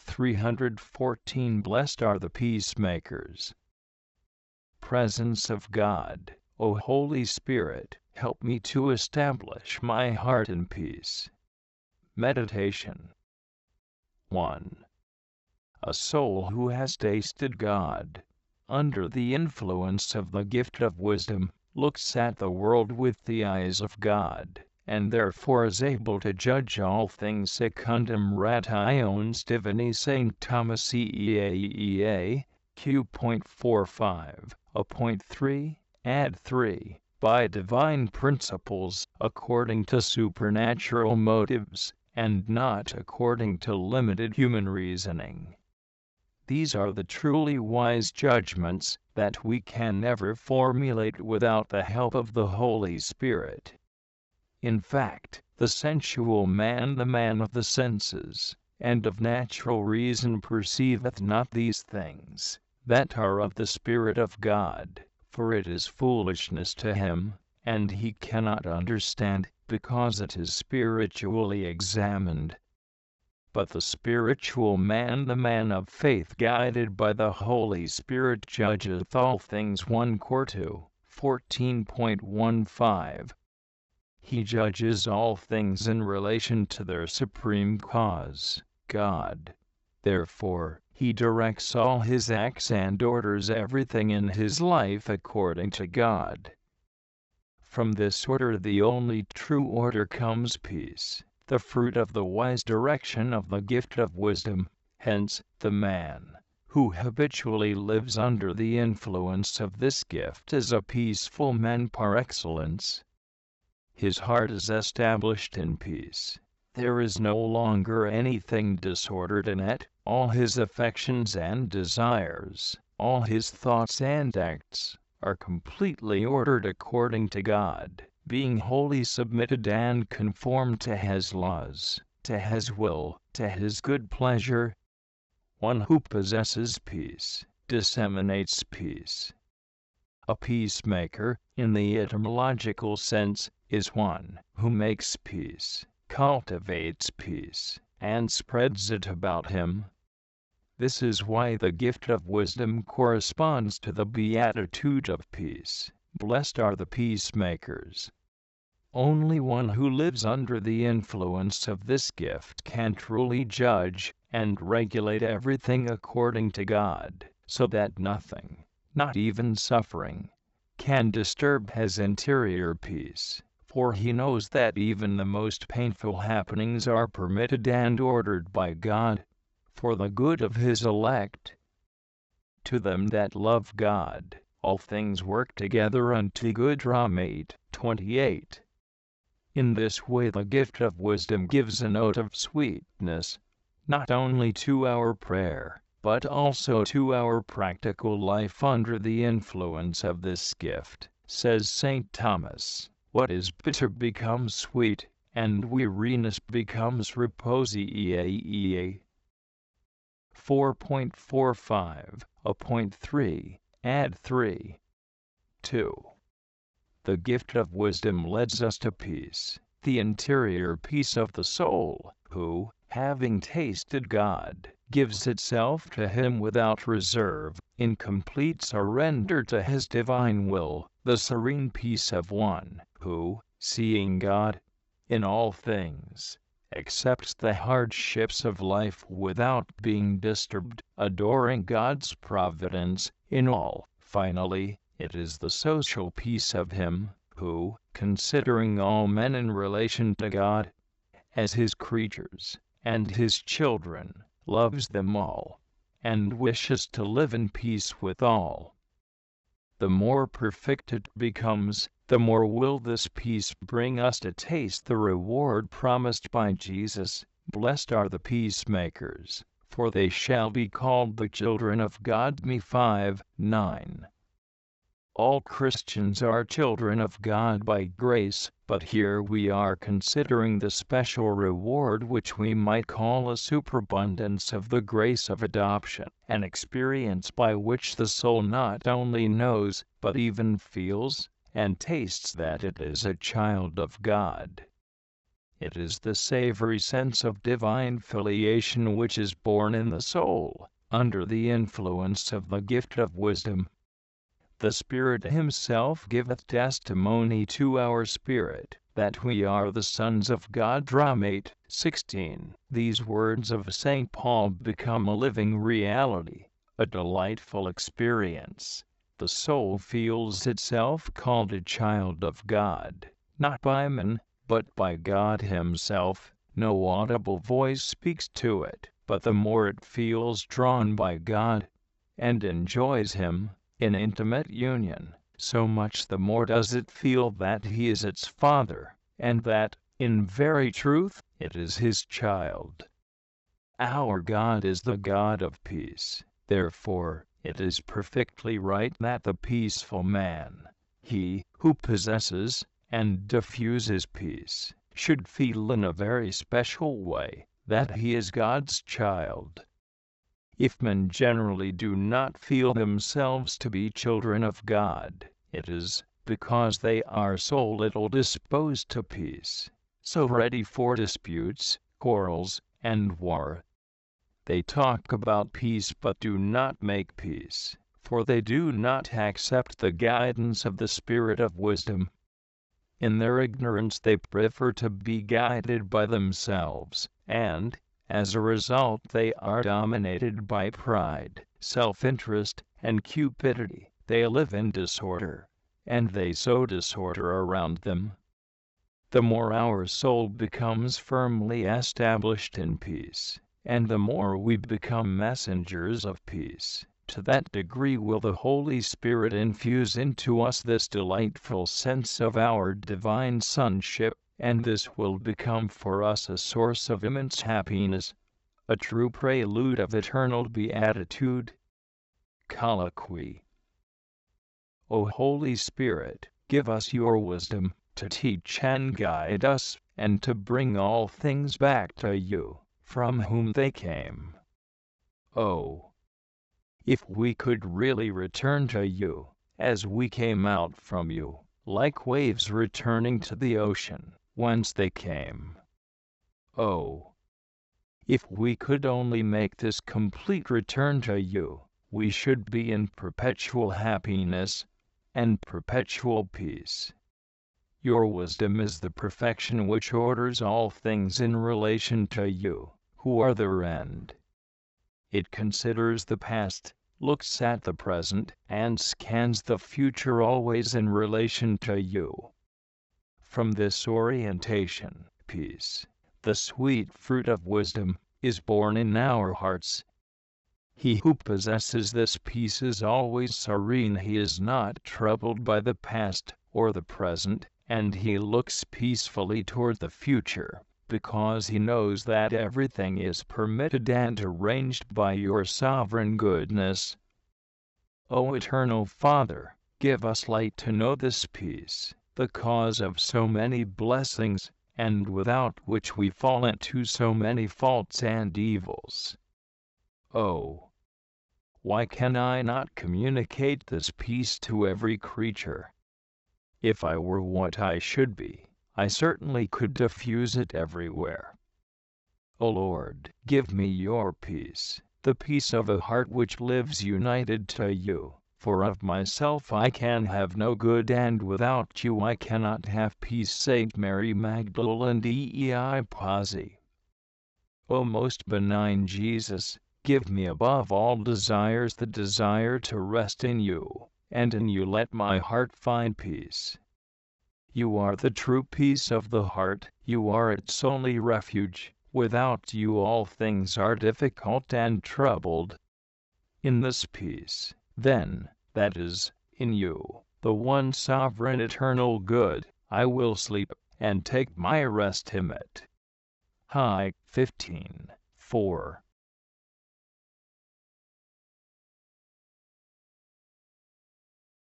314. Blessed are the peacemakers. Presence of God, O Holy Spirit, help me to establish my heart in peace. Meditation. 1. A soul who has tasted God, under the influence of the gift of wisdom, looks at the world with the eyes of God, and therefore is able to judge all things secundum rationis divini. St. Thomas EEAEA, Q.45, A.3, Ad 3, by divine principles, according to supernatural motives, and not according to limited human reasoning. These are the truly wise judgments that we can never formulate without the help of the Holy Spirit. In fact, the sensual man, the man of the senses, and of natural reason, perceiveth not these things that are of the Spirit of God, for it is foolishness to him, and he cannot understand, because it is spiritually examined. But the spiritual man, the man of faith, guided by the Holy Spirit, judgeth all things. 1 Cor 2:14.15. He judges all things in relation to their supreme cause, God. Therefore, he directs all his acts and orders everything in his life according to God. From this order, the only true order, comes peace, the fruit of the wise direction of the gift of wisdom. Hence, the man who habitually lives under the influence of this gift is a peaceful man par excellence. His heart is established in peace. There is no longer anything disordered in it. All his affections and desires, all his thoughts and acts, are completely ordered according to God, being wholly submitted and conformed to his laws, to his will, to his good pleasure. One who possesses peace disseminates peace. A peacemaker, in the etymological sense, is one who makes peace, cultivates peace, and spreads it about him. This is why the gift of wisdom corresponds to the beatitude of peace. Blessed are the peacemakers. Only one who lives under the influence of this gift can truly judge and regulate everything according to God, so that nothing, not even suffering, can disturb his interior peace, for he knows that even the most painful happenings are permitted and ordered by God, for the good of his elect. To them that love God, all things work together unto good. Rom 8:28. In this way the gift of wisdom gives a note of sweetness, not only to our prayer, but also to our practical life. Under the influence of this gift, says St. Thomas, what is bitter becomes sweet, and weariness becomes repose. 4.45, A.3, Ad 3. 2. The gift of wisdom leads us to peace, the interior peace of the soul, who, having tasted God, gives itself to him without reserve, in complete surrender to his divine will, the serene peace of one who, seeing God in all things, accepts the hardships of life without being disturbed, adoring God's providence in all. Finally, it is the social peace of him who, considering all men in relation to God as his creatures and his children, loves them all, and wishes to live in peace with all. The more perfect it becomes, the more will this peace bring us to taste the reward promised by Jesus. Blessed are the peacemakers, for they shall be called the children of God. Me 5:9. All Christians are children of God by grace, but here we are considering the special reward which we might call a superabundance of the grace of adoption, an experience by which the soul not only knows, but even feels and tastes that it is a child of God. It is the savory sense of divine filiation which is born in the soul, under the influence of the gift of wisdom. The Spirit Himself giveth testimony to our spirit, that we are the sons of God. Rom 8:16. These words of St. Paul become a living reality, a delightful experience. The soul feels itself called a child of God, not by man, but by God Himself. No audible voice speaks to it, but the more it feels drawn by God, and enjoys Him, in intimate union, so much the more does it feel that He is its Father, and that, in very truth, it is His child. Our God is the God of peace. Therefore, it is perfectly right that the peaceful man, he who possesses and diffuses peace, should feel in a very special way that he is God's child. If men generally do not feel themselves to be children of God, it is because they are so little disposed to peace, so ready for disputes, quarrels, and war. They talk about peace but do not make peace, for they do not accept the guidance of the Spirit of wisdom. In their ignorance they prefer to be guided by themselves, and, as a result, they are dominated by pride, self-interest, and cupidity. They live in disorder, and they sow disorder around them. The more our soul becomes firmly established in peace, and the more we become messengers of peace, to that degree will the Holy Spirit infuse into us this delightful sense of our divine sonship, and this will become for us a source of immense happiness, a true prelude of eternal beatitude. Colloquy. O Holy Spirit, give us your wisdom, to teach and guide us, and to bring all things back to you, from whom they came. Oh, if we could really return to you, as we came out from you, like waves returning to the ocean, whence they came. Oh, if we could only make this complete return to you, we should be in perpetual happiness and perpetual peace. Your wisdom is the perfection which orders all things in relation to you, who are their end. It considers the past, looks at the present, and scans the future always in relation to you. From this orientation, peace, the sweet fruit of wisdom, is born in our hearts. He who possesses this peace is always serene. He is not troubled by the past or the present, and he looks peacefully toward the future, because he knows that everything is permitted and arranged by your sovereign goodness. O Eternal Father, give us light to know this peace, the cause of so many blessings, and without which we fall into so many faults and evils. Oh, why can I not communicate this peace to every creature? If I were what I should be, I certainly could diffuse it everywhere. O Lord, give me your peace, the peace of a heart which lives united to you, for of myself I can have no good, and without you I cannot have peace. Saint Mary Magdalene Dei Pazzi. O most benign Jesus, give me above all desires the desire to rest in you, and in you let my heart find peace. You are the true peace of the heart, you are its only refuge. Without you all things are difficult and troubled. In this peace, then, that is, in you, the one sovereign eternal good, I will sleep, and take my rest in it. High 15:4